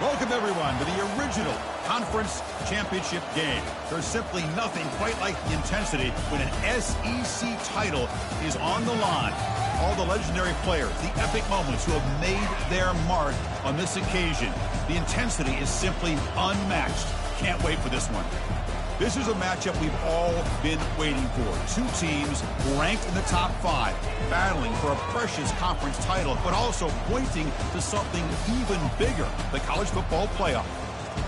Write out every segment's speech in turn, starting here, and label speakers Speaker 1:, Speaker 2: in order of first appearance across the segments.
Speaker 1: Welcome, everyone, to the original conference championship game. There's simply nothing quite like the intensity when an SEC title is on the line. All the legendary players, the epic moments who have made their mark on this occasion. The intensity is simply unmatched. Can't wait for this one. This is a matchup we've all been waiting for. Two teams ranked in the top 5, battling for a precious conference title, but also pointing to something even bigger, the college football playoff.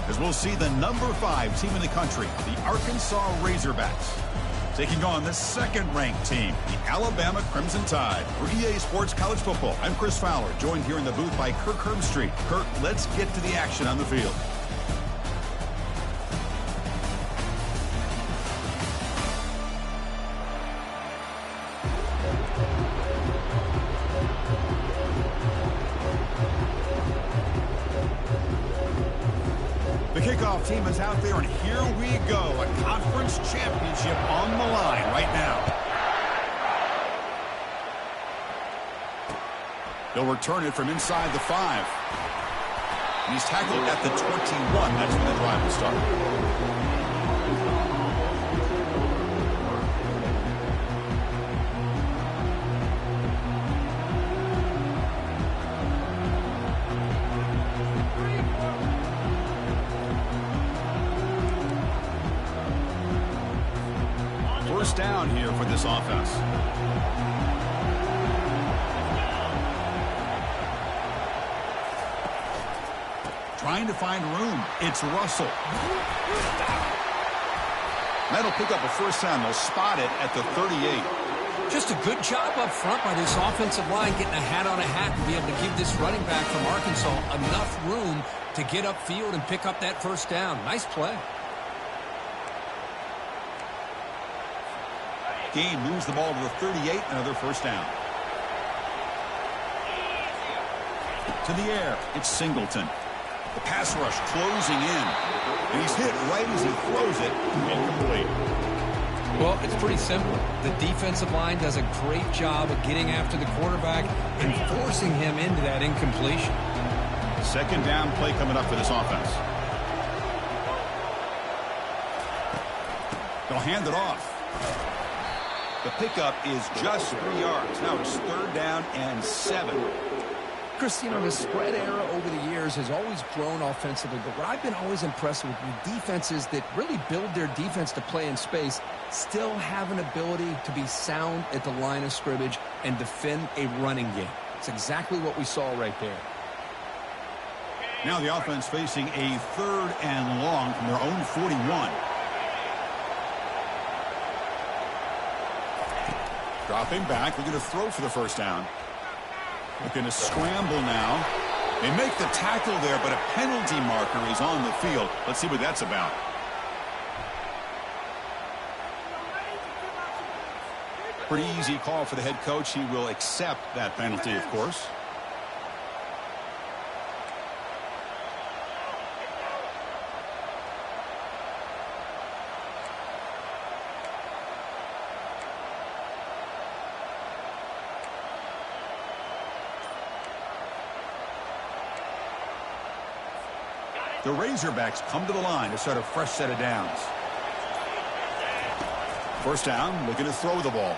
Speaker 1: As we'll see the number 5 team in the country, the Arkansas Razorbacks, taking on the second-ranked team, the Alabama Crimson Tide. For EA Sports College Football, I'm Chris Fowler, joined here in the booth by Kirk Herbstreit. Kirk, let's get to the action on the field. The kickoff team is out there, and here we go. A conference championship on the line right now. They'll return it from inside the 5. He's tackled at the 21. That's when the drive will start. First down here for this offense. Trying to find room. It's Russell. That'll pick up a first down. They'll spot it at the 38.
Speaker 2: Just a good job up front by this offensive line, getting a hat on a hat and be able to give this running back from Arkansas enough room to get upfield and pick up that first down. Nice play.
Speaker 1: Gain moves the ball to the 38, another first down. To the air, it's Singleton. The pass rush closing in. And he's hit right as he throws it, incomplete.
Speaker 2: Well, it's pretty simple. The defensive line does a great job of getting after the quarterback and forcing him into that incompletion.
Speaker 1: Second down play coming up for this offense. They'll hand it off. The pickup is just 3 yards. Now it's third down and 7.
Speaker 2: Chris, you know, the spread era over the years has always grown offensively, but what I've been always impressed with defenses that really build their defense to play in space still have an ability to be sound at the line of scrimmage and defend a running game. It's exactly what we saw right there.
Speaker 1: Now the offense facing a third and long from their own 41. Dropping back, looking to throw for the first down. Looking to scramble now. They make the tackle there, but a penalty marker is on the field. Let's see what that's about. Pretty easy call for the head coach. He will accept that penalty, of course. The Razorbacks come to the line to start a fresh set of downs. First down, looking to throw the ball.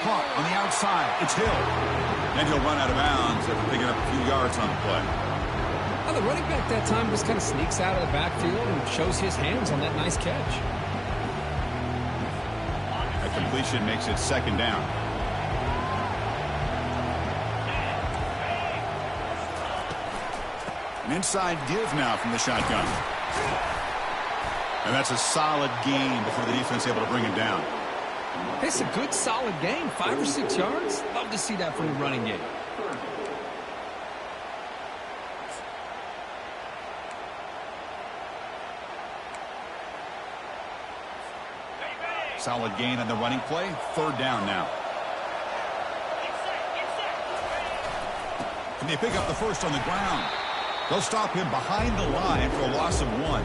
Speaker 1: Caught on the outside. It's Hill. And he'll run out of bounds after picking up a few yards on the play.
Speaker 2: Well, the running back that time just kind of sneaks out of the backfield and shows his hands on that nice catch.
Speaker 1: A completion makes it second down. An inside give now from the shotgun. And that's a solid gain before the defense able to bring him down.
Speaker 2: It's a good, solid gain. 5 or 6 yards. Love to see that from the running game.
Speaker 1: Solid gain on the running play. Third down now. Can they pick up the first on the ground? They'll stop him behind the line for a loss of 1.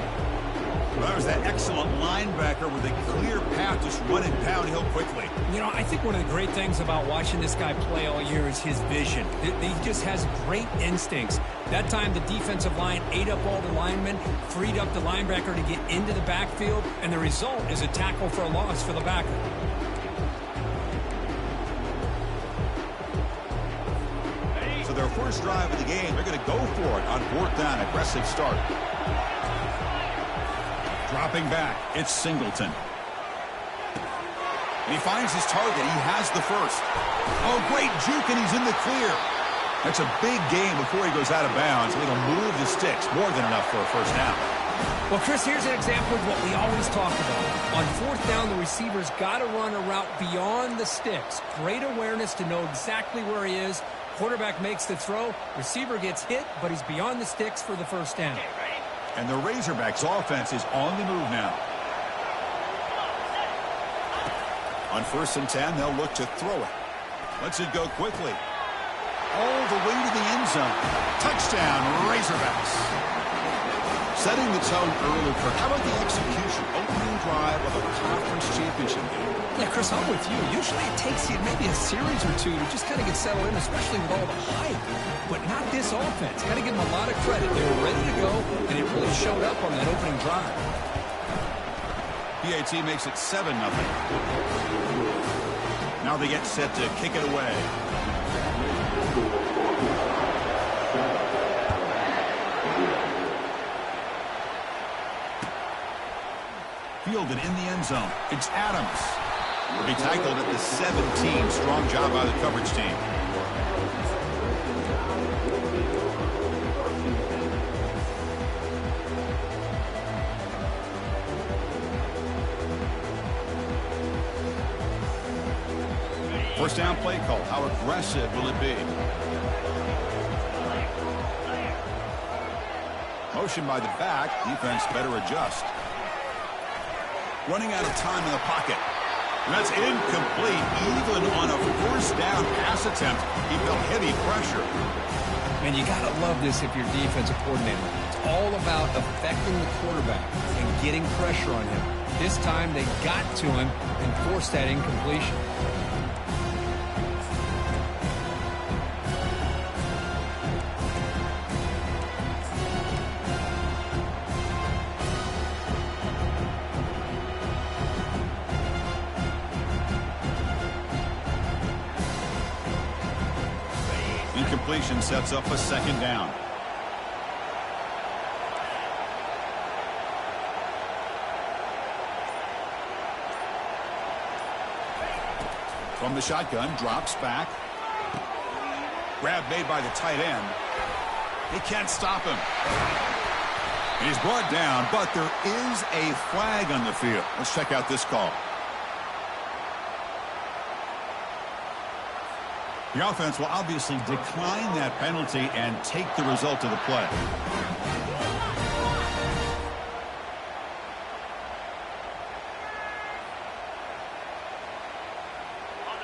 Speaker 1: Well, there's that excellent linebacker with a clear path just running downhill quickly.
Speaker 3: You know, I think one of the great things about watching this guy play all year is his vision. He just has great instincts. That time, the defensive line ate up all the linemen, freed up the linebacker to get into the backfield, and the result is a tackle for a loss for the backer.
Speaker 1: So their first drive of the game, they're going to go for it on 4th down. Aggressive start. Dropping back, it's Singleton. He finds his target. He has the first. Oh, great juke, and he's in the clear. That's a big game before he goes out of bounds. It'll move the sticks. More than enough for a first down.
Speaker 3: Well, Chris, here's an example of what we always talk about. On 4th down, the receiver's got to run a route beyond the sticks. Great awareness to know exactly where he is. Quarterback makes the throw. Receiver gets hit, but he's beyond the sticks for the first down.
Speaker 1: And the Razorbacks offense is on the move now. On 1st and 10, they'll look to throw it. Lets it go quickly. All the way to the end zone. Touchdown, Razorbacks. Setting the tone early for how about the execution? Opening drive of a conference championship game.
Speaker 2: Yeah, Chris, I'm with you. Usually it takes you maybe a series or two to just kind of get settled in, especially with all the hype. But not this offense. Got to give them a lot of credit. They were ready to go, and it really showed up on that opening drive.
Speaker 1: PAT makes it 7-0. Now they get set to kick it away. Fielded in the end zone. It's Adams. Will be tackled at the 17. Strong job by the coverage team. First down play call. How aggressive will it be? Motion by the back. Defense better adjust. Running out of time in the pocket. And that's incomplete. Even on a first down pass attempt, he felt heavy pressure.
Speaker 2: Man, you got to love this if you're defensive coordinator. It's all about affecting the quarterback and getting pressure on him. This time they got to him and forced that incompletion.
Speaker 1: Incompletion sets up a second down. From the shotgun, drops back. Grab made by the tight end. They can't stop him. He's brought down, but there is a flag on the field. Let's check out this call. The offense will obviously decline that penalty and take the result of the play.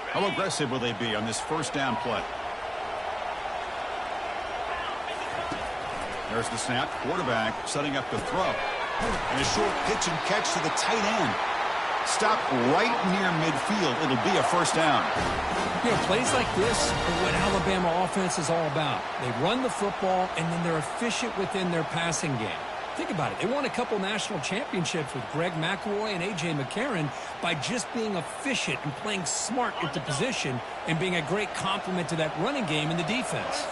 Speaker 1: How aggressive will they be on this first down play? There's the snap. Quarterback setting up the throw. And a short pitch and catch to the tight end. Stop right near midfield. It'll be a first down.
Speaker 3: You know, plays like this are what Alabama offense is all about. They run the football, and then they're efficient within their passing game. Think about it. They won a couple national championships with Greg McElroy and A.J. McCarron by just being efficient and playing smart at the position and being a great complement to that running game in the defense.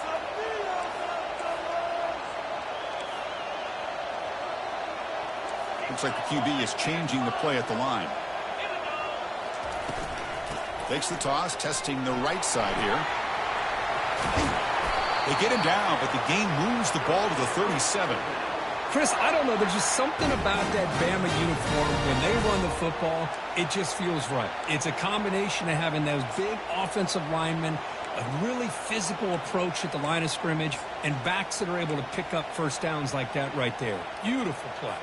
Speaker 1: Looks like the QB is changing the play at the line. Takes the toss, testing the right side here. They get him down, but the game moves the ball to the 37.
Speaker 3: Chris, I don't know. There's just something about that Bama uniform. When they run the football, it just feels right. It's a combination of having those big offensive linemen, a really physical approach at the line of scrimmage, and backs that are able to pick up first downs like that right there. Beautiful play.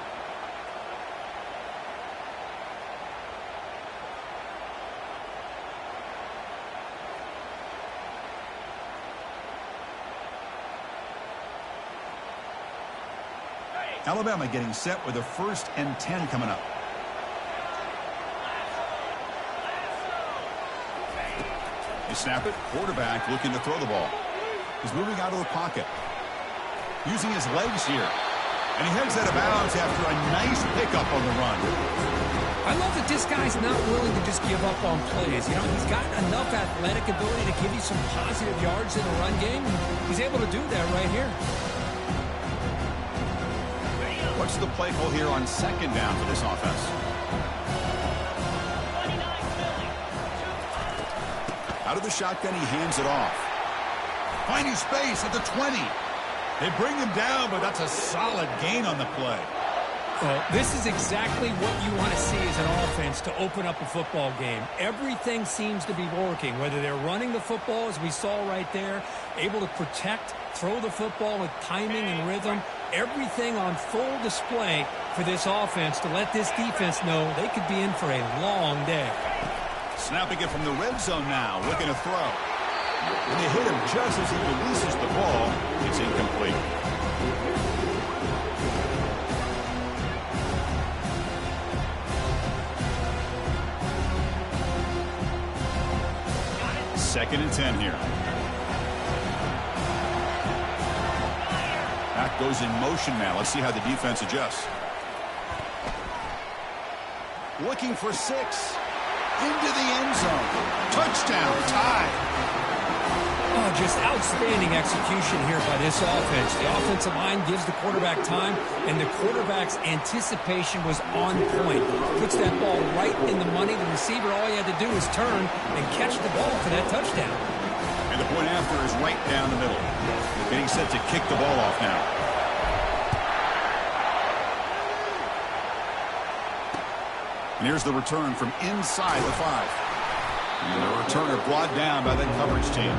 Speaker 1: Alabama getting set with a 1st and 10 coming up. They snap it. Quarterback looking to throw the ball. He's moving out of the pocket. Using his legs here. And he heads out of bounds after a nice pickup on the run.
Speaker 3: I love that this guy's not willing to just give up on plays. You know, he's got enough athletic ability to give you some positive yards in the run game. He's able to do that right here.
Speaker 1: What's the play call here on 2nd down for this offense? Out of the shotgun, he hands it off. Finding space at the 20. They bring him down, but that's a solid gain on the play.
Speaker 3: Well, this is exactly what you want to see as an offense to open up a football game. Everything seems to be working, whether they're running the football, as we saw right there, able to protect, throw the football with timing and rhythm. Everything on full display for this offense to let this defense know they could be in for a long day.
Speaker 1: Snapping it from the red zone now, looking to throw. When they hit him just as he releases the ball, it's incomplete. Second and 10 here. Back goes in motion now. Let's see how the defense adjusts. Looking for 6. Into the end zone. Touchdown, tie.
Speaker 3: Oh, just outstanding execution here by this offense. The offensive line gives the quarterback time, and the quarterback's anticipation was on point. Puts that ball right in the money. The receiver, all he had to do was turn and catch the ball for that touchdown.
Speaker 1: And the point after is right down the middle. Getting set to kick the ball off now. And here's the return from inside the 5. And the returner brought down by that coverage team.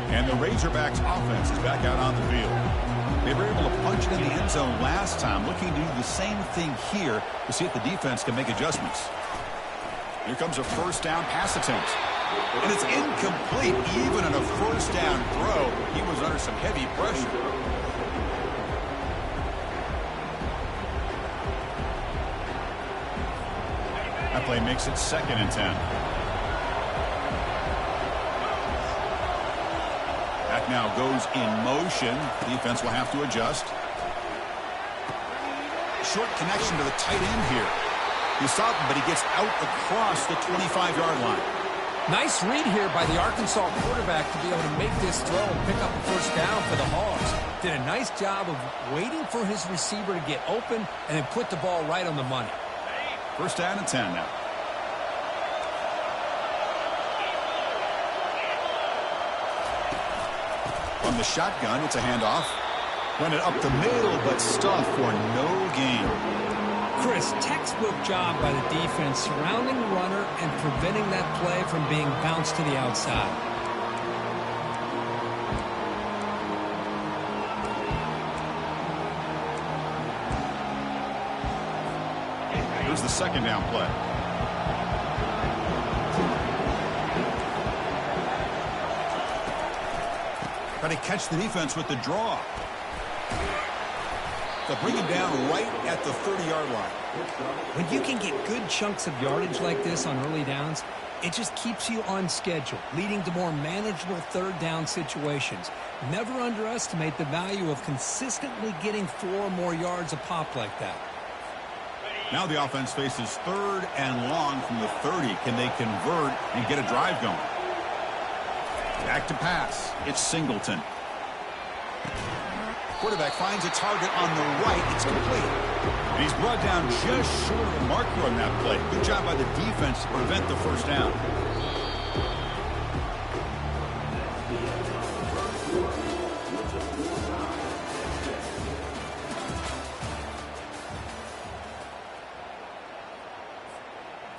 Speaker 1: And the Razorbacks offense is back out on the field. They were able to punch it in the end zone last time, looking to do the same thing here to see if the defense can make adjustments. Here comes a 1st down pass attempt. And it's incomplete. Even on a 1st down throw, he was under some heavy pressure. That play makes it 2nd and 10. Back now goes in motion. Defense will have to adjust. Short connection to the tight end here. He stopped him, but he gets out across the 25-yard line.
Speaker 2: Nice read here by the Arkansas quarterback to be able to make this throw and pick up a 1st down for the Hogs. Did a nice job of waiting for his receiver to get open and then put the ball right on the money.
Speaker 1: 1st down and 10 now. From the shotgun, it's a handoff. Run it up the middle, but stuffed for no gain.
Speaker 3: Chris, textbook job by the defense surrounding the runner and preventing that play from being bounced to the outside.
Speaker 1: Here's the 2nd down play. Try to catch the defense with the draw. They'll bring him down right at the 30-yard line.
Speaker 3: When you can get good chunks of yardage like this on early downs, it just keeps you on schedule, leading to more manageable 3rd down situations. Never underestimate the value of consistently getting 4 or more yards a pop like that.
Speaker 1: Now the offense faces 3rd and long from the 30. Can they convert and get a drive going? Back to pass. It's Singleton. Quarterback finds a target on the right. It's complete. And he's brought down just short of a marker on that play. Good job by the defense to prevent the 1st down.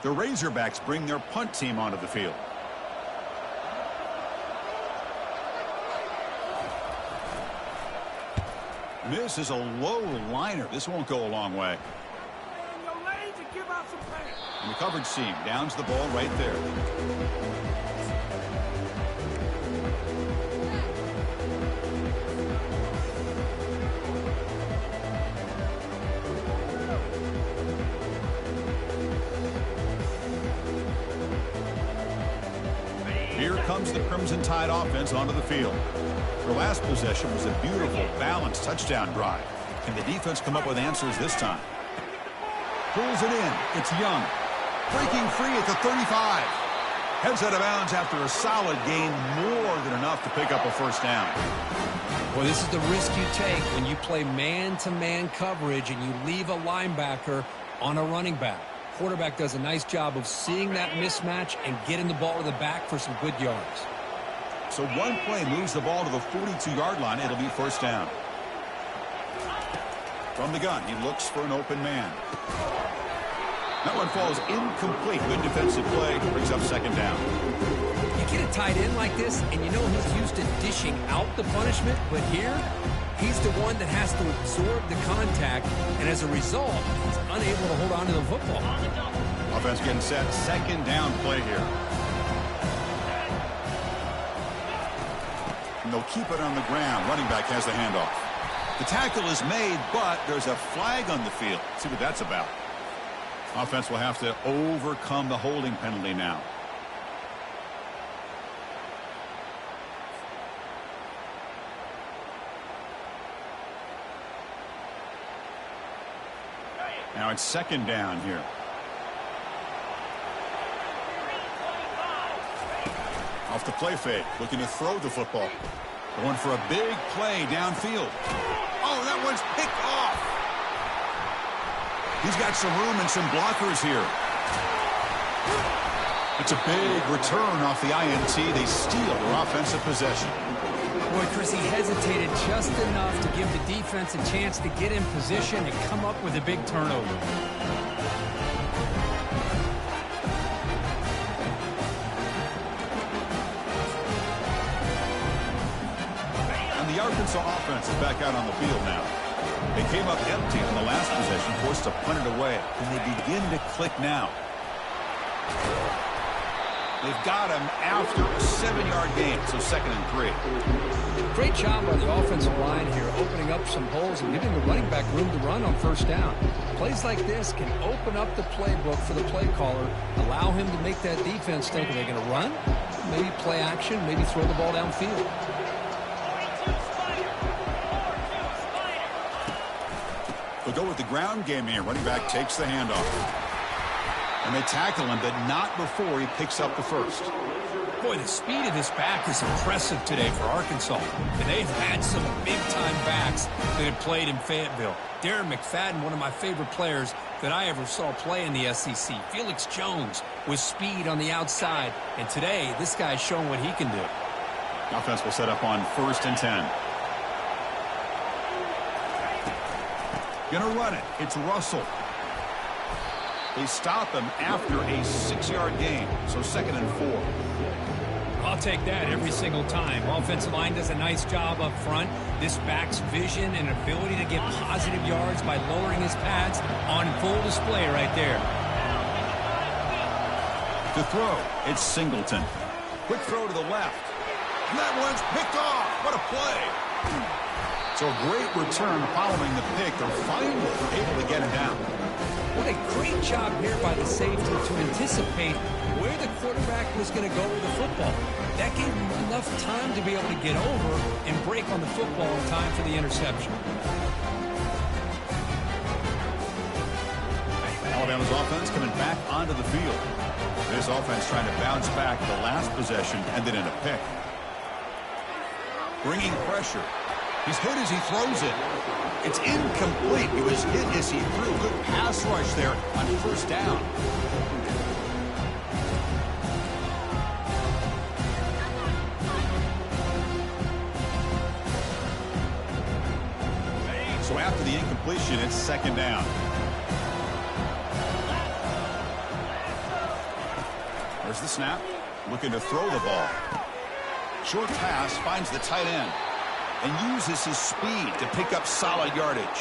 Speaker 1: The Razorbacks bring their punt team onto the field. Misses a low liner. This won't go a long way. And the coverage seam downs the ball right there. Here comes the Crimson Tide offense onto the field. Their last possession was a beautiful, balanced touchdown drive. Can the defense come up with answers this time? Pulls it in. It's Young. Breaking free at the 35. Heads out of bounds after a solid gain, more than enough to pick up a first down.
Speaker 3: Well, this is the risk you take when you play man-to-man coverage and you leave a linebacker on a running back. Quarterback does a nice job of seeing that mismatch and getting the ball to the back for some good yards.
Speaker 1: So one play moves the ball to the 42-yard line. It'll be first down. From the gun, he looks for an open man. That one falls incomplete. Good defensive play. Brings up second down.
Speaker 3: You get a tight end like this, and you know he's used to dishing out the punishment, but here, he's the one that has to absorb the contact, and as a result, he's unable to hold on to the football.
Speaker 1: Offense getting set. Second down play here. And they'll keep it on the ground. Running back has the handoff. The tackle is made, but there's a flag on the field. Let's see what that's about. Offense will have to overcome the holding penalty now. Now it's second down here. Off the play fake, looking to throw the football. Going for a big play downfield. Oh, that one's picked off. He's got some room and some blockers here. It's a big return off the INT. They steal their offensive possession.
Speaker 3: Boy, Chris, he hesitated just enough to give the defense a chance to get in position and come up with a big turnover.
Speaker 1: The Arkansas offense is back out on the field now. They came up empty on the last possession, forced to punt it away, and they begin to click now. They've got him after a 7-yard gain, so 2nd and 3.
Speaker 3: Great job by the offensive line here, opening up some holes and giving the running back room to run on first down. Plays like this can open up the playbook for the play caller, allow him to make that defense think, are they going to run? Maybe play action, maybe throw the ball downfield.
Speaker 1: They'll go with the ground game here. Running back takes the handoff. And they tackle him, but not before he picks up the first.
Speaker 3: Boy, the speed of this back is impressive today for Arkansas. And they've had some big-time backs that have played in Fayetteville. Darren McFadden, one of my favorite players that I ever saw play in the SEC. Felix Jones with speed on the outside. And today, this guy's showing what he can do.
Speaker 1: Offense will set up on 1st and 10. Gonna run it. It's Russell. They stop him after a 6-yard gain, so 2nd and 4.
Speaker 3: I'll take that every single time. Offensive line does a nice job up front. This back's vision and ability to get positive yards by lowering his pads on full display right there.
Speaker 1: To throw, it's Singleton. Quick throw to the left. And that one's picked off. What a play. So a great return following the pick. They're finally able to get him down.
Speaker 3: What a great job here by the safety to anticipate where the quarterback was going to go with the football. That gave him enough time to be able to get over and break on the football in time for the interception.
Speaker 1: Alabama's offense coming back onto the field. This offense trying to bounce back. The last possession ended in a pick. Bringing pressure. He's hit as he throws it. It's incomplete. He was hit as he threw. Good pass rush there on 1st down. So after the incompletion, it's 2nd down. There's the snap. Looking to throw the ball. Short pass finds the tight end. and uses his speed to pick up solid yardage.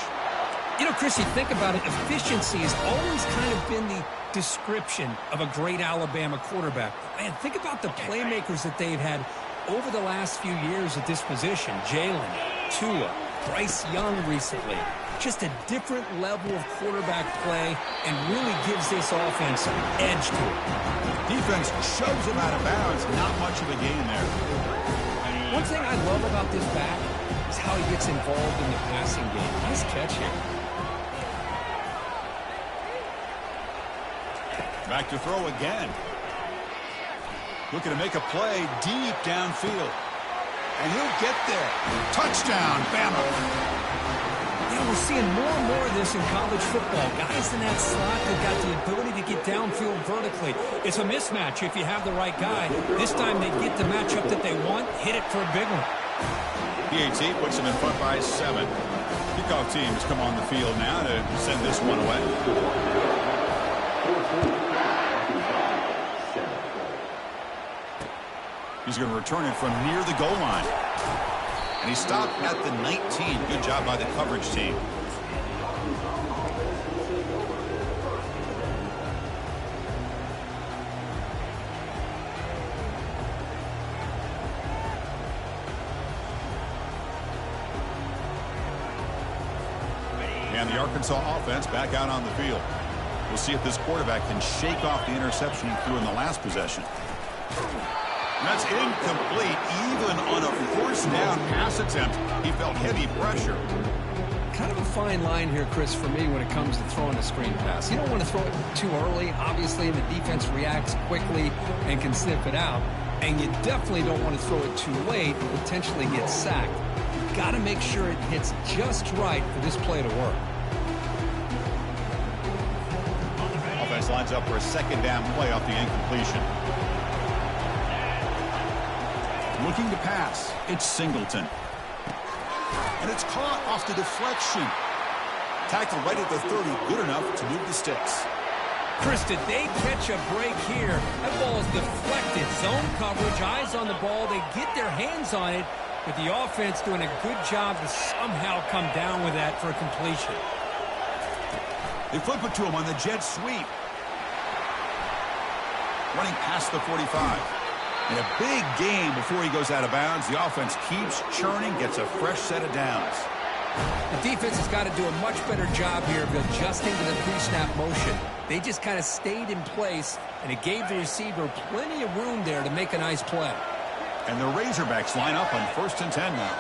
Speaker 3: You know, Chris, you think about it, efficiency has always kind of been the description of a great Alabama quarterback. Man, think about the playmakers that they've had over the last few years at this position. Jalen, Tua, Bryce Young recently. Just a different level of quarterback play and really gives this offense an edge to it.
Speaker 1: Defense shoves him out of bounds. Not much of a gain there.
Speaker 3: One thing I love about this back is how he gets involved in the passing game. Nice catch here.
Speaker 1: Back to throw again. Looking to make a play deep downfield. And he'll get there. Touchdown, Bama.
Speaker 3: You know, we're seeing more and more of this in college football. Guys in that slot that got the ability to get downfield vertically. It's a mismatch if you have the right guy. This time they get the matchup that they want, hit it for a big one.
Speaker 1: PAT puts him in front by 7. Kickoff teams come on the field now to send this one away. He's going to return it from near the goal line. And he stopped at the 19. Good job by the coverage team. And the Arkansas offense back out on the field. We'll see if this quarterback can shake off the interception he threw in the last possession. That's incomplete. Even on a first down pass attempt, he felt heavy pressure.
Speaker 2: Kind of a fine line here, Chris, for me when it comes to throwing a screen pass. You don't want to throw it too early, obviously, and the defense reacts quickly and can sniff it out. And you definitely don't want to throw it too late, potentially get sacked. You've got to make sure it hits just right for this play to work.
Speaker 1: Offense lines up for a second down play off the incompletion. Looking to pass. It's Singleton. And it's caught off the deflection. Tackled right at the 30. Good enough to move the sticks.
Speaker 3: Chris, did they catch a break here? That ball is deflected. Zone coverage, eyes on the ball. They get their hands on it, but the offense doing a good job to somehow come down with that for a completion.
Speaker 1: They flip it to him on the jet sweep. Running past the 45. And a big gain before he goes out of bounds. The offense keeps churning, gets a fresh set of downs.
Speaker 2: The defense has got to do a much better job here of adjusting to the pre-snap motion. They just kind of stayed in place, and it gave the receiver plenty of room there to make a nice play.
Speaker 1: And the Razorbacks line up on 1st and 10 now.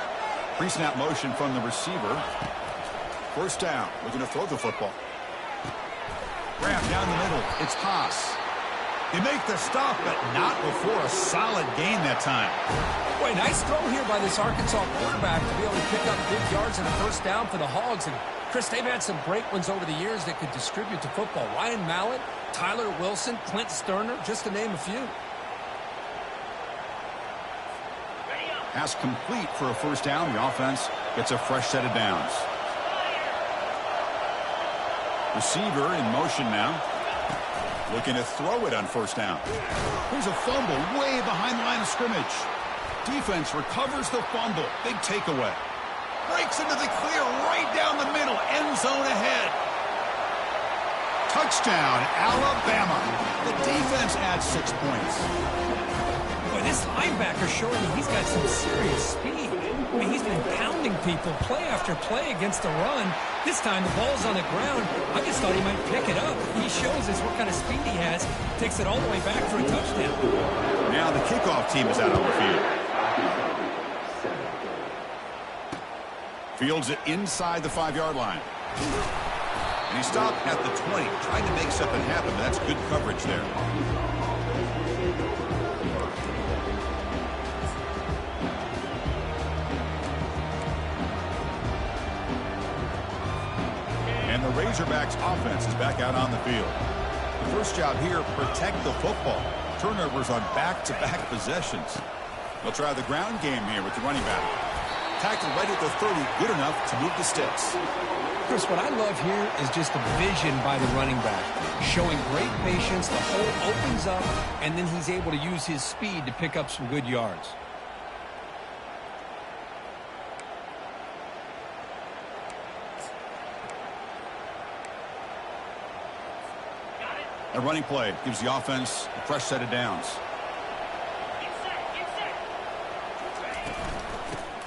Speaker 1: Pre-snap motion from the receiver. First down. Looking to throw the football. Grab down the middle. It's Haas. They make the stop, but not before a solid gain that time.
Speaker 2: Boy, nice throw here by this Arkansas quarterback to be able to pick up big yards and a first down for the Hogs. And, Chris, they've had some great ones over the years that could distribute the football. Ryan Mallett, Tyler Wilson, Clint Sterner, just to name a few.
Speaker 1: Pass complete for a first down. The offense gets a fresh set of downs. Receiver in motion now. Looking to throw it on first down. Here's a fumble way behind the line of scrimmage. Defense recovers the fumble. Big takeaway. Breaks into the clear right down the middle. End zone ahead. Touchdown, Alabama. The defense adds 6 points.
Speaker 3: Boy, this linebacker showing that he's got some serious speed. I mean, he's been pounding people play after play against the run. This time the ball's on the ground. I just thought he might pick it up. He shows us what kind of speed he has. Takes it all the way back for a touchdown.
Speaker 1: Now the kickoff team is out on the field. Fields it inside the 5-yard line. And he stopped at the 20, trying to make something happen. But that's good coverage there. And the Razorbacks offense is back out on the field. The first job here, protect the football. Turnovers on back-to-back possessions. They'll try the ground game here with the running back. Tackled right at the 30, good enough to move the sticks.
Speaker 2: Chris, what I love here is just the vision by the running back. Showing great patience, the hole opens up, and then he's able to use his speed to pick up some good yards.
Speaker 1: A running play gives the offense a fresh set of downs.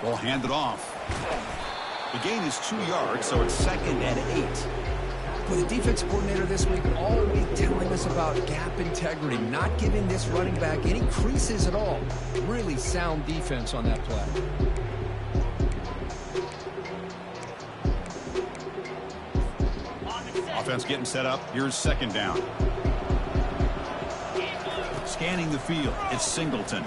Speaker 1: Ball handed off. The gain is 2 yards, so it's 2nd and 8.
Speaker 2: With the defense coordinator this week all week telling us about gap integrity, not giving this running back any creases at all. Really sound defense on that play.
Speaker 1: Offense getting set up. Here's 2nd down. Scanning the field. It's Singleton.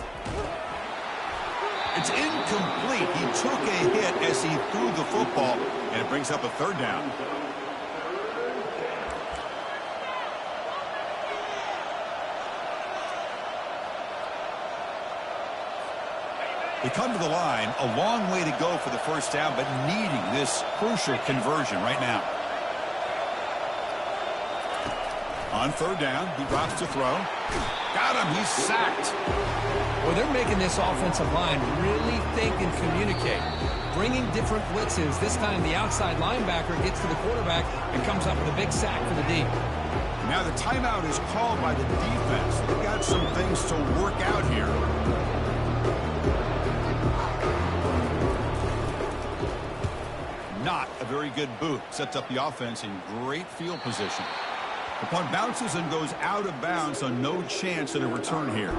Speaker 1: It's incomplete. He took a hit as he threw the football, and it brings up a 3rd down. They come to the line, a long way to go for the 1st down, but needing this crucial conversion right now. On 3rd down, he drops to throw. Got him, he's sacked.
Speaker 3: Well, they're making this offensive line really think and communicate. Bringing different blitzes. This time the outside linebacker gets to the quarterback and comes up with a big sack for the D.
Speaker 1: Now the timeout is called by the defense. They've got some things to work out here. Not a very good boot. Sets up the offense in great field position. The punt bounces and goes out of bounds, so no chance at a return here.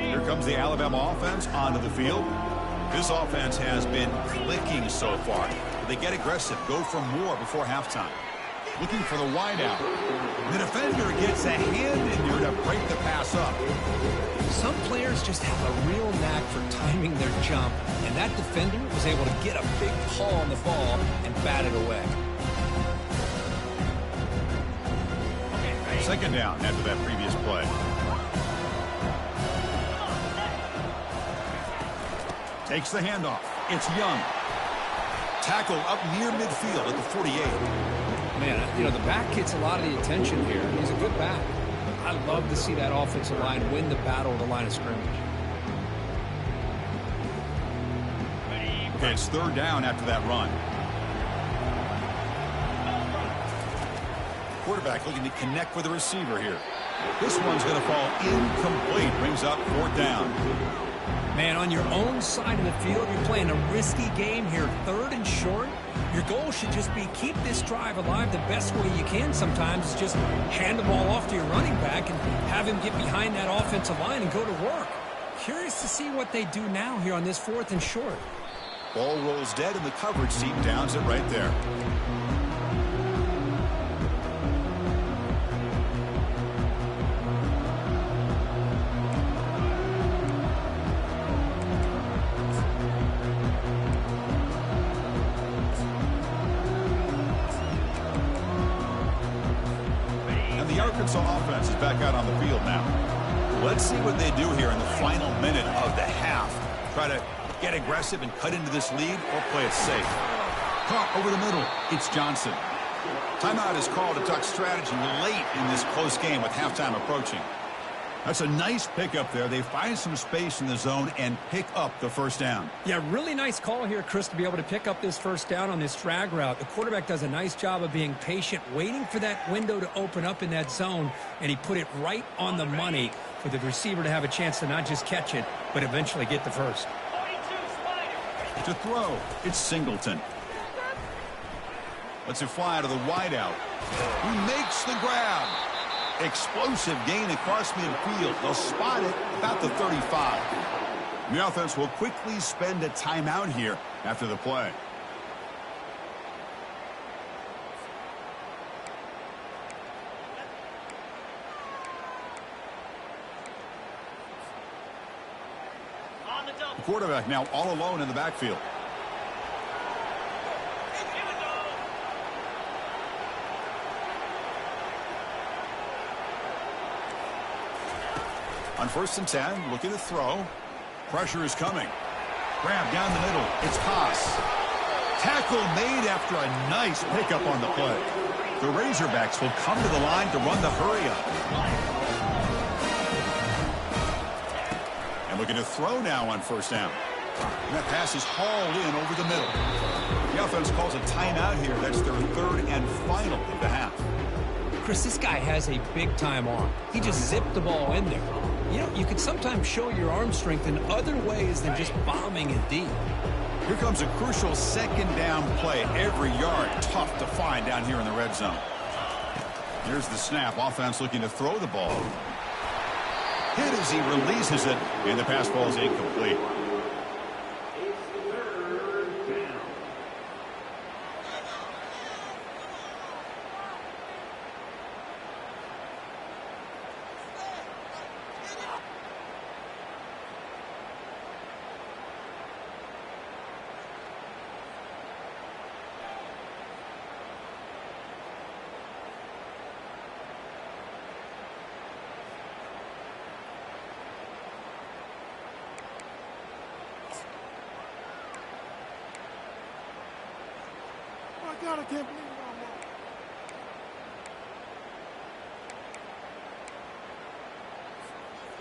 Speaker 1: Here comes the Alabama offense onto the field. This offense has been clicking so far. They get aggressive, go for more before halftime. Looking for the wideout. The defender gets a hand in there to break the pass up.
Speaker 3: Some players just have a real knack for timing their jump, and that defender was able to get a big paw on the ball and bat it away.
Speaker 1: 2nd down after that previous play. Takes the handoff. It's Young. Tackle up near midfield at the 48.
Speaker 3: Man, you know, the back gets a lot of the attention here. He's a good back. I love to see that offensive line win the battle at the line of scrimmage.
Speaker 1: Okay, it's 3rd down after that run. Quarterback looking to connect with the receiver here. This one's going to fall incomplete. Brings up 4th down.
Speaker 3: Man, on your own side of the field, you're playing a risky game here. 3rd and short. Your goal should just be keep this drive alive the best way you can sometimes. Is just hand the ball off to your running back and have him get behind that offensive line and go to work. Curious to see what they do now here on this 4th and short.
Speaker 1: Ball rolls dead and the coverage team downs it right there. The Arkansas offense is back out on the field now. Let's see what they do here in the final minute of the half. Try to get aggressive and cut into this lead or play it safe. Caught over the middle. It's Johnson. Timeout is called to duck strategy late in this close game with halftime approaching. That's a nice pickup there. They find some space in the zone and pick up the 1st down.
Speaker 3: Yeah, really nice call here, Chris, to be able to pick up this 1st down on this drag route. The quarterback does a nice job of being patient, waiting for that window to open up in that zone, and he put it right on the money for the receiver to have a chance to not just catch it, but eventually get the 1st.
Speaker 1: To throw, it's Singleton. Lets it fly to the wideout. He makes the grab. Explosive gain across midfield. They'll spot it about the 35. The offense will quickly spend a timeout here after the play. The quarterback now all alone in the backfield. On 1st and 10, looking to throw. Pressure is coming. Grab down the middle. It's Haas. Tackle made after a nice pickup on the play. The Razorbacks will come to the line to run the hurry up. Looking to throw now on first down. And that pass is hauled in over the middle. The offense calls a timeout here. That's their third and final of the half.
Speaker 3: Chris, this guy has a big-time arm. He just zipped the ball in there. You know, you can sometimes show your arm strength in other ways than just bombing it deep.
Speaker 1: Here comes a crucial second down play. Every yard tough to find down here in the red zone. Here's the snap. Offense looking to throw the ball. Hit as he releases it, and the pass ball is incomplete.
Speaker 4: God, I can't believe it no more.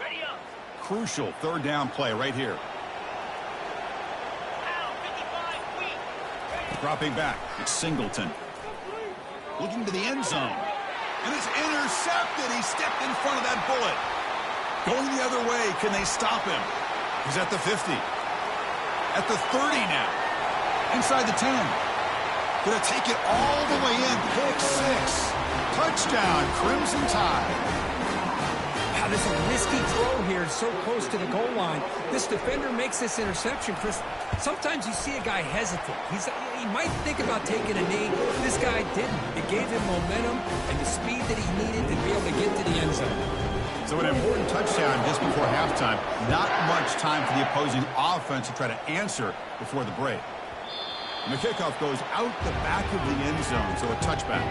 Speaker 5: Ready up.
Speaker 1: Crucial third down play right here.
Speaker 5: Out, 55 feet. Ready.
Speaker 1: Dropping back. It's Singleton. Looking to the end zone. And it's intercepted. He stepped in front of that bullet. Going the other way. Can they stop him? He's at the 50. At the 30 now. Inside the 10. Gonna take it all the way in. Pick 6. Touchdown, Crimson Tide.
Speaker 3: Wow, this is a risky throw here, so close to the goal line. This defender makes this interception, Chris. Sometimes you see a guy hesitate. He might think about taking a knee. This guy didn't. It gave him momentum and the speed that he needed to be able to get to the end zone.
Speaker 1: So an important touchdown just before halftime. Not much time for the opposing offense to try to answer before the break. And the kickoff goes out the back of the end zone, so a touchback.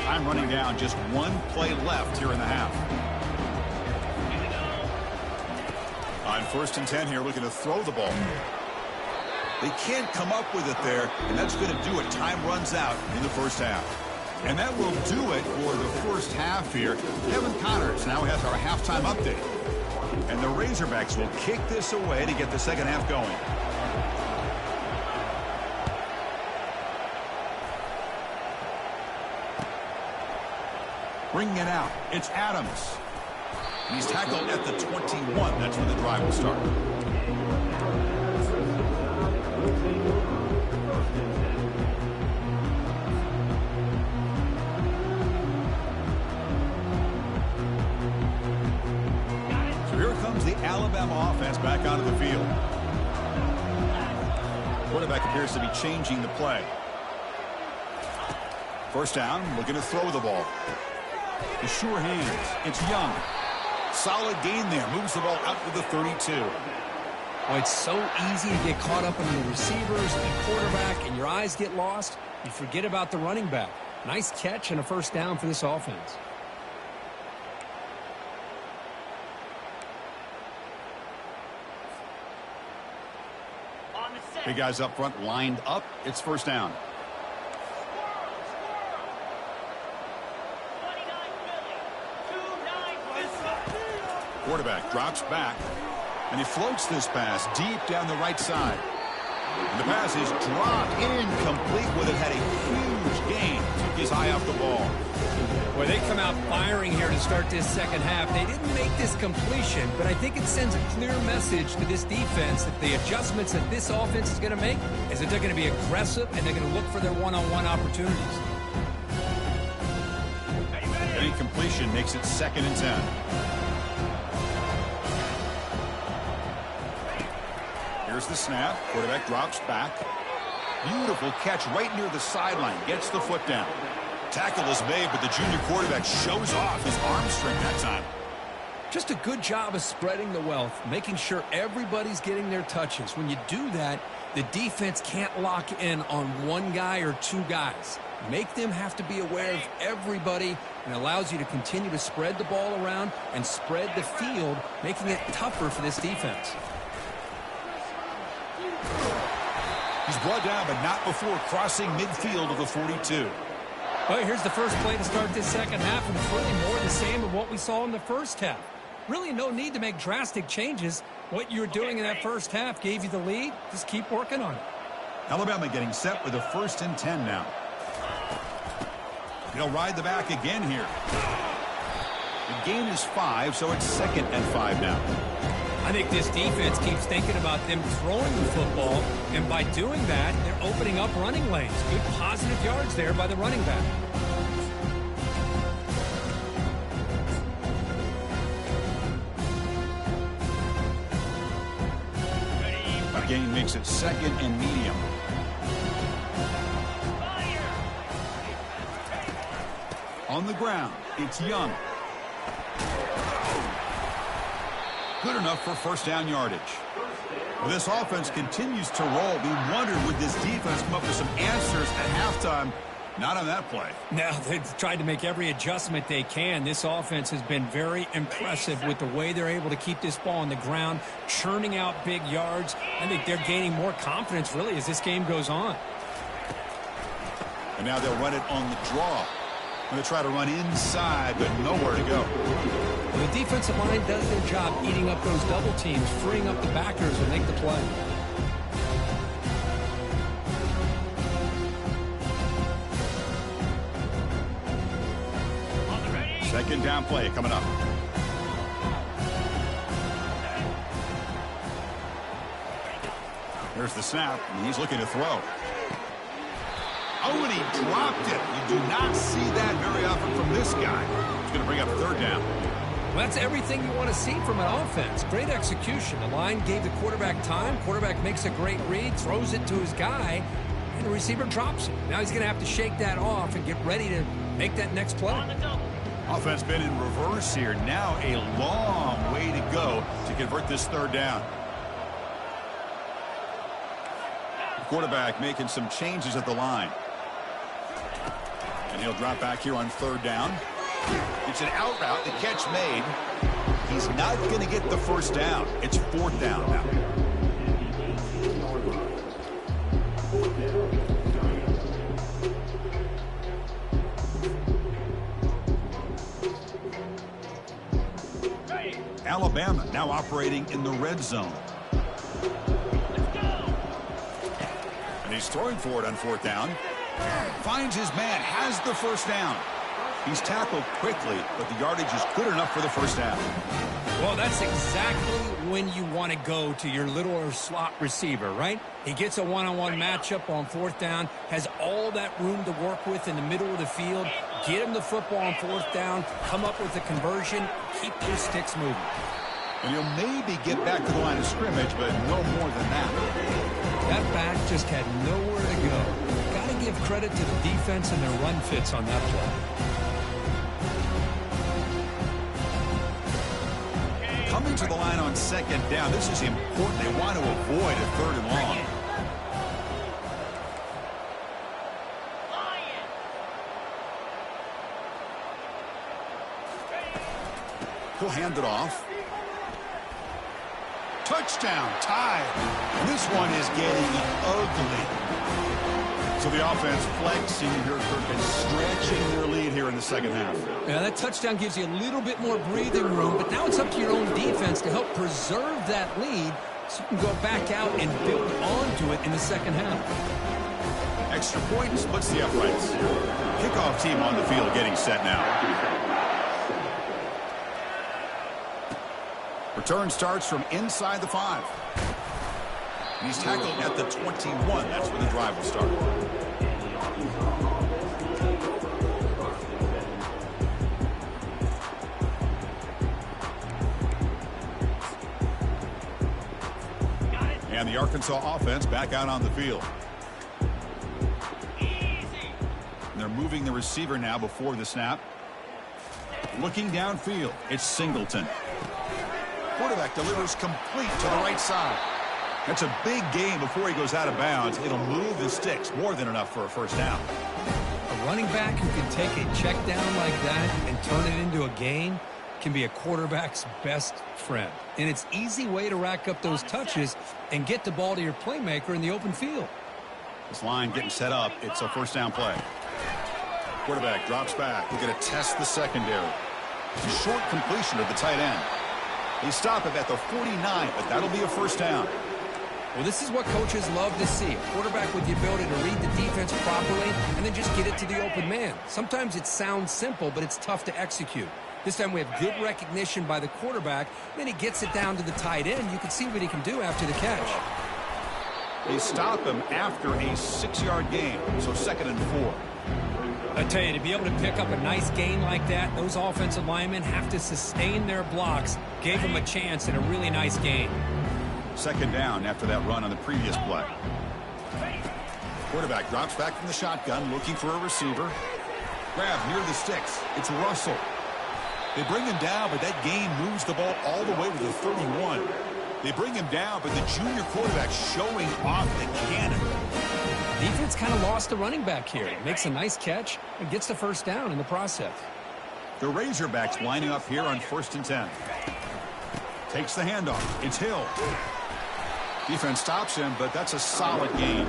Speaker 1: Time running down, just one play left here in the half. On 1st and 10 here, looking to throw the ball. They can't come up with it there, and that's going to do it. Time runs out in the first half. And that will do it for the first half here. Kevin Connors now has our halftime update. And the Razorbacks will kick this away to get the second half going. Bringing it out, it's Adams. He's tackled at the 21. That's when the drive will start. So here comes the Alabama offense back onto the field. Quarterback appears to be changing the play. First down, looking to throw the ball. The sure hands. It's Young. Solid gain there. Moves the ball out to the 32.
Speaker 3: Well, it's so easy to get caught up in the receivers and the quarterback, and your eyes get lost. You forget about the running back. Nice catch and a first down for this offense.
Speaker 5: On the set.
Speaker 1: Big guys up front lined up. It's first down.
Speaker 5: 29 Philly. 2-9
Speaker 1: Quarterback drops back, and he floats this pass deep down the right side. And the pass is dropped incomplete with it. Had a huge gain. Took his eye off the ball.
Speaker 3: Boy, they come out firing here to start this second half. They didn't make this completion, but I think it sends a clear message to this defense that the adjustments that this offense is going to make is that they're going to be aggressive and they're going to look for their one-on-one opportunities.
Speaker 1: Any completion makes it 2nd and 10. Here's the snap. Quarterback drops back. Beautiful catch right near the sideline. Gets the foot down. Tackle is made, but the junior quarterback shows off his arm strength that time.
Speaker 3: Just a good job of spreading the wealth, making sure everybody's getting their touches. When you do that, the defense can't lock in on one guy or two guys. Make them have to be aware of everybody, and allows you to continue to spread the ball around and spread the field, making it tougher for this defense.
Speaker 1: He's brought down, but not before crossing midfield of the 42.
Speaker 3: Well, here's the first play to start this second half, and it's really more the same of what we saw in the first half. Really no need to make drastic changes. What you were doing in that first half gave you the lead. Just keep working on it.
Speaker 1: Alabama getting set with a 1st and 10 now. He'll ride the back again here. The gain is 5, so it's 2nd and 5 now.
Speaker 3: I think this defense keeps thinking about them throwing the football, and by doing that, they're opening up running lanes. Good positive yards there by the running back.
Speaker 1: The gain makes it 2nd and medium. On the ground, it's Young. Good enough for first down yardage. Well, this offense continues to roll. We wondered, would this defense come up with some answers at halftime? Not on that play.
Speaker 3: Now, they've tried to make every adjustment they can. This offense has been very impressive with the way they're able to keep this ball on the ground, churning out big yards. I think they're gaining more confidence, really, as this game goes on.
Speaker 1: And now they'll run it on the draw. They'll try to run inside, but nowhere to go.
Speaker 3: The defensive line does their job eating up those double teams, freeing up the backers to make the play.
Speaker 1: Second down play coming up. There's the snap, and he's looking to throw. Oh, and he dropped it. You do not see that very often from this guy. He's going to bring up 3rd down.
Speaker 3: Well, that's everything you want to see from an offense. Great execution. The line gave the quarterback time. Quarterback makes a great read, throws it to his guy, and the receiver drops it. Now he's going to have to shake that off and get ready to make that next play.
Speaker 1: Offense been in reverse here. Now a long way to go to convert this 3rd down. The quarterback making some changes at the line. And he'll drop back here on 3rd down. It's an out route. The catch made. He's not going to get the first down. It's 4th down now. Alabama now operating in the red zone. And he's throwing for it on 4th down. Finds his man, has the first down. He's tackled quickly, but the yardage is good enough for the first down.
Speaker 3: Well, that's exactly when you want to go to your little slot receiver, right? He gets a one-on-one matchup on 4th down, has all that room to work with in the middle of the field. Get him the football on 4th down, come up with a conversion, keep your sticks moving.
Speaker 1: And he'll maybe get back to the line of scrimmage, but no more than that.
Speaker 3: That back just had nowhere to go. Got to give credit to the defense and their run fits on that play.
Speaker 1: Coming to the line on 2nd down. This is important. They want to avoid a 3rd and long. He'll hand it off. Touchdown, tied. And this one is getting ugly. So the offense flexing here, and stretching their lead here in the second half.
Speaker 3: Yeah, that touchdown gives you a little bit more breathing room, but now it's up to your own defense to help preserve that lead so you can go back out and build onto it in the second half.
Speaker 1: Extra point splits the uprights. Kickoff team on the field getting set now. Return starts from inside the 5. He's tackled at the 21. That's when the drive will start. And the Arkansas offense back out on the field. And they're moving the receiver now before the snap. Looking downfield, it's Singleton. Quarterback delivers complete to the right side. That's a big gain before he goes out of bounds. It'll move the sticks, more than enough for a first down.
Speaker 3: A running back who can take a check down like that and turn it into a gain can be a quarterback's best friend. And it's an easy way to rack up those touches and get the ball to your playmaker in the open field.
Speaker 1: This line getting set up. It's a first down play. Quarterback drops back. We're going to test the secondary. It's a short completion to the tight end. They stop him at the 49, but that'll be a first down.
Speaker 2: Well, this is what coaches love to see. A quarterback with the ability to read the defense properly and then just get it to the open man. Sometimes it sounds simple, but it's tough to execute. This time we have good recognition by the quarterback. Then he gets it down to the tight end. You can see what he can do after the catch.
Speaker 1: They stop him after a 6-yard gain, so 2nd and 4.
Speaker 3: I tell you, to be able to pick up a nice gain like that, those offensive linemen have to sustain their blocks. Gave them a chance and a really nice gain.
Speaker 1: 2nd down after that run on the previous play. Quarterback drops back from the shotgun, looking for a receiver. Grab near the sticks. It's Russell. They bring him down, but that gain moves the ball all the way to the 31. They bring him down, but the junior quarterback showing off the cannon.
Speaker 2: Defense kind of lost the running back here. Makes a nice catch and gets the first down in the process.
Speaker 1: The Razorbacks lining up here on 1st and 10. Takes the handoff. It's Hill. Defense stops him, but that's a solid gain.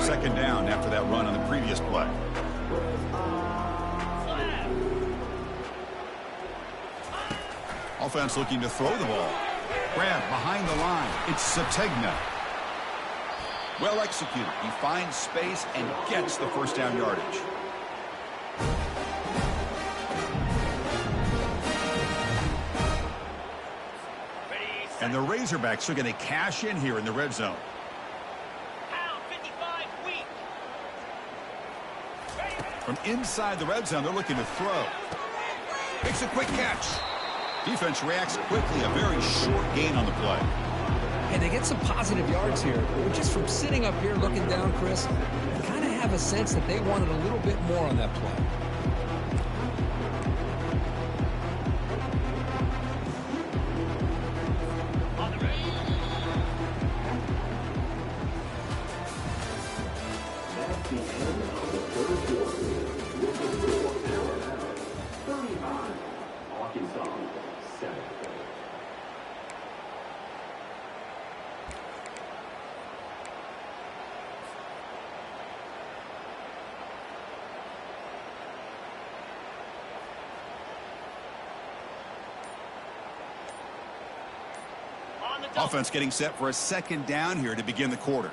Speaker 1: Second down after that run on the previous play. Offense looking to throw the ball. Grab behind the line. It's Sategna. Well executed. He finds space and gets the first down yardage. And the Razorbacks are going to cash in here in the red zone. From inside the red zone, they're looking to throw. Makes a quick catch. Defense reacts quickly. A very short gain on the play.
Speaker 2: And they get some positive yards here. But just from sitting up here looking down, Chris, I kind of have a sense that they wanted a little bit more on that play.
Speaker 1: Offense getting set for a 2nd down here to begin the quarter.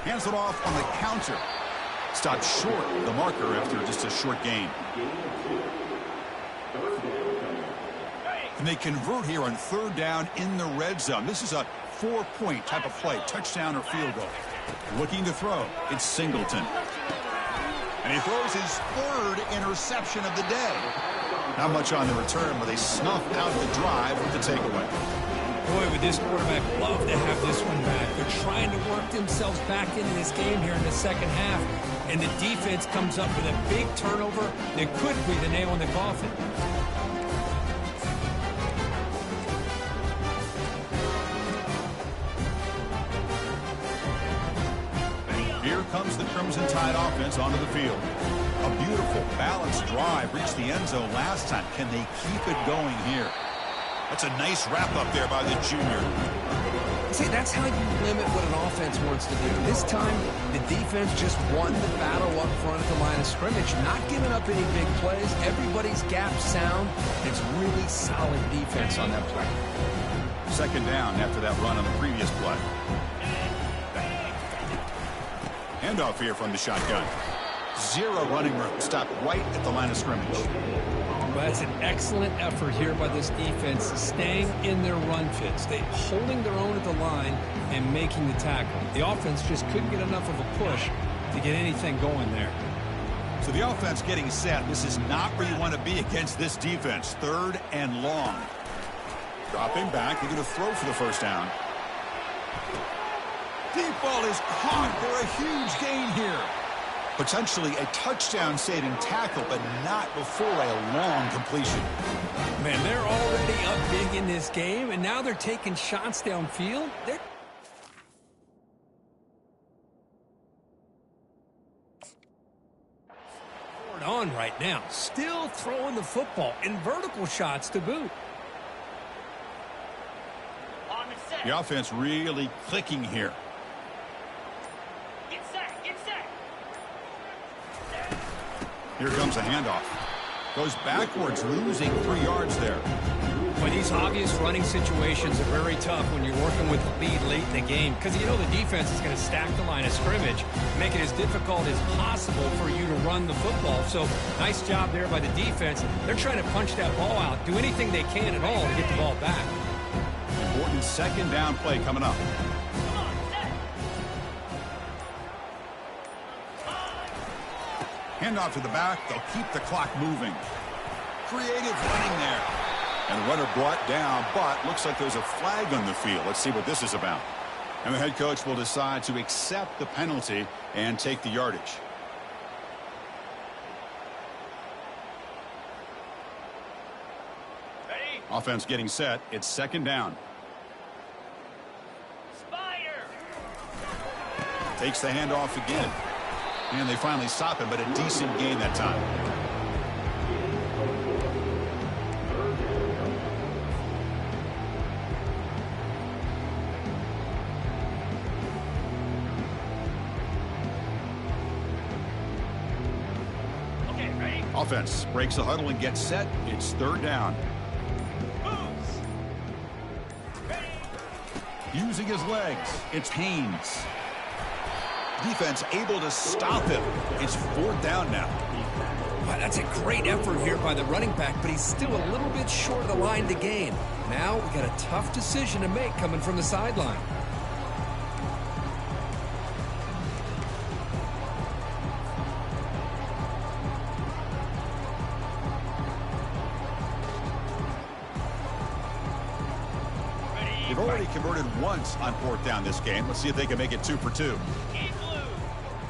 Speaker 1: Hands it off on the counter. Stopped short of the marker after just a short gain. And they convert here on 3rd down in the red zone. This is a 4-point type of play, touchdown or field goal. Looking to throw. It's Singleton. And he throws his 3rd interception of the day. Not much on the return, but they snuff out the drive with the takeaway.
Speaker 3: Boy, would this quarterback love to have this one back. They're trying to work themselves back into this game here in the 2nd half. And the defense comes up with a big turnover that could be the nail in the coffin.
Speaker 1: Here comes the Crimson Tide offense onto the field. A beautiful, balanced drive reached the end zone last time. Can they keep it going here? That's a nice wrap-up there by the junior.
Speaker 2: See, that's how you limit what an offense wants to do. This time, the defense just won the battle up front at the line of scrimmage, not giving up any big plays. Everybody's gap sound. It's really solid defense on that play.
Speaker 1: 2nd down after that run on the previous play. Handoff here from the shotgun. 0 running room. Stopped right at the line of scrimmage.
Speaker 3: Well, that's an excellent effort here by this defense, staying in their run fits. They holding their own at the line and making the tackle. The offense just couldn't get enough of a push to get anything going there.
Speaker 1: So the offense getting set. This is not where you want to be against this defense. 3rd and long. Dropping back. They're going to throw for the first down. Deep ball is caught for a huge gain here. Potentially a touchdown-saving tackle, but not before a long completion.
Speaker 3: Man, they're already up big in this game, and now they're taking shots downfield. on right now. Still throwing the football in vertical shots to boot.
Speaker 5: On the set.
Speaker 1: The offense really clicking here.
Speaker 5: Get set. Get set.
Speaker 1: Here comes the handoff. Goes backwards, losing 3 yards there.
Speaker 3: But these obvious running situations are very tough when you're working with the lead late in the game because you know the defense is going to stack the line of scrimmage, make it as difficult as possible for you to run the football. So nice job there by the defense. They're trying to punch that ball out, do anything they can at all to get the ball back.
Speaker 1: Important second down play coming up.
Speaker 5: Come on, set.
Speaker 1: Handoff to the back. They'll keep the clock moving. Creative running there. And the runner brought down, but looks like there's a flag on the field. Let's see what this is about. And the head coach will decide to accept the penalty and take the yardage.
Speaker 5: Ready?
Speaker 1: Offense getting set. It's second down.
Speaker 5: Spider.
Speaker 1: Takes the handoff again. And they finally stop him, but a decent gain that time.
Speaker 5: Okay, ready?
Speaker 1: Offense breaks the huddle and gets set. It's third down.
Speaker 5: Moves. Ready?
Speaker 1: Using his legs, it's Haynes. Defense able to stop him. It's fourth down now.
Speaker 2: Wow, that's a great effort here by the running back, but he's still a little bit short of the line to gain. Now we got a tough decision to make coming from the sideline.
Speaker 5: Ready?
Speaker 1: They've already converted once on fourth down this game. Let's see if they can make it 2 for 2.
Speaker 5: In blue.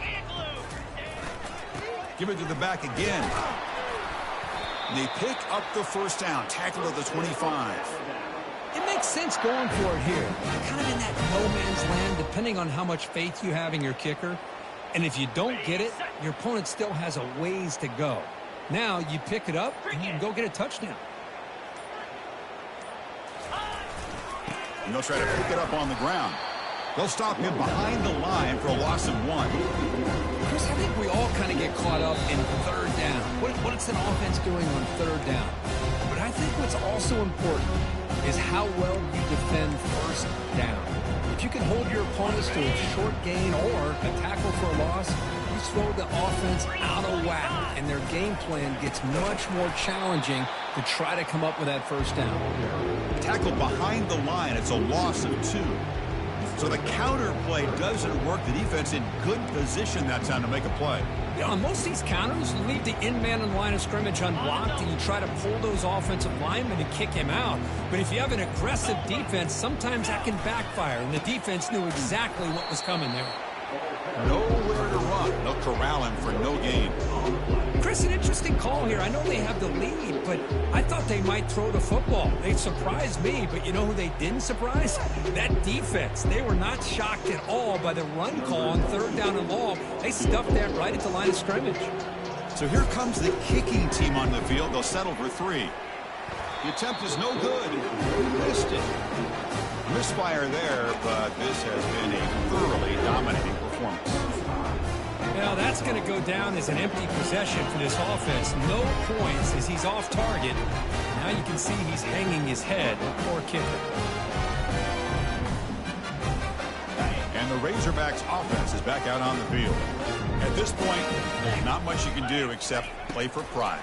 Speaker 5: In blue.
Speaker 1: Give it to the back again. And they pick up the first down. Tackle at the 25.
Speaker 2: It makes sense going for it here. Kind of in that no man's land, depending on how much faith you have in your kicker. And if you don't get it, your opponent still has a ways to go. Now you pick it up and you can go get a touchdown.
Speaker 1: And they'll try to pick it up on the ground. They'll stop him behind the line for a loss of 1.
Speaker 2: Chris, I think we all kind of get caught up in third down. What is an offense doing on third down? But I think what's also important is how well you defend first down. If you can hold your opponents to a short gain or a tackle for a loss, you throw the offense out of whack, and their game plan gets much more challenging to try to come up with that first down.
Speaker 1: Tackle behind the line. It's a loss of 2. So the counter play doesn't work. The defense in good position that time to make a play.
Speaker 3: Yeah, on most of these counters, you leave the in-man in the line of scrimmage unblocked, and you try to pull those offensive linemen and kick him out. But if you have an aggressive defense, sometimes that can backfire, and the defense knew exactly what was coming there.
Speaker 1: Nowhere to run. They'll corral him for no gain.
Speaker 3: Chris, an interesting call here. I know they have the lead, but I thought they might throw the football. They surprised me, but you know who they didn't surprise? That defense. They were not shocked at all by the run call on third down and long. They stuffed that right at the line of scrimmage.
Speaker 1: So here comes the kicking team on the field. They'll settle for 3. The attempt is no good. Missed it. Misfire there, but this has been a thoroughly dominating performance.
Speaker 3: Well, that's going to go down as an empty possession for this offense. No points as he's off target. Now you can see he's hanging his head. Poor kicker.
Speaker 1: And the Razorbacks offense is back out on the field. At this point, not much you can do except play for pride.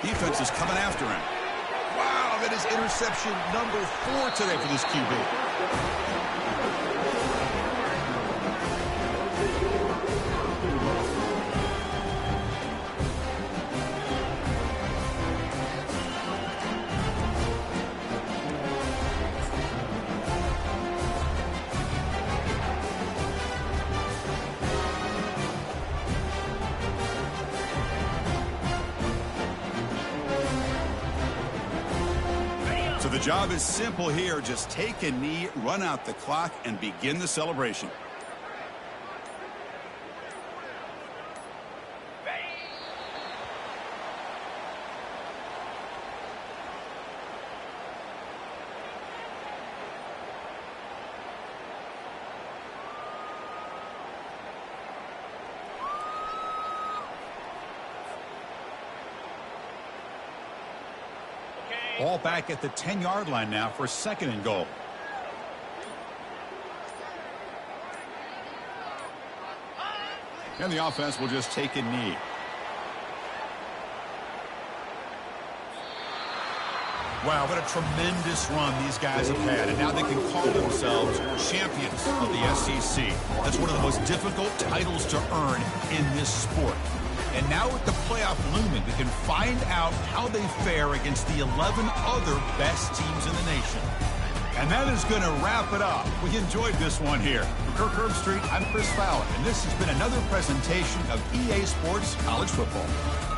Speaker 1: Defense is coming after him. Wow, that is interception number 4 today for this QB. So the job is simple here. Just take a knee, run out the clock, and begin the celebration. Ball back at the 10-yard line now for 2nd and goal. And the offense will just take a knee. Wow, what a tremendous run these guys have had, and now they can call themselves champions of the SEC. That's one of the most difficult titles to earn in this sport. And now with the playoff looming, we can find out how they fare against the 11 other best teams in the nation. And that is going to wrap it up. We enjoyed this one here. From Kirk Herbstreit, I'm Chris Fowler, and this has been another presentation of EA Sports College Football.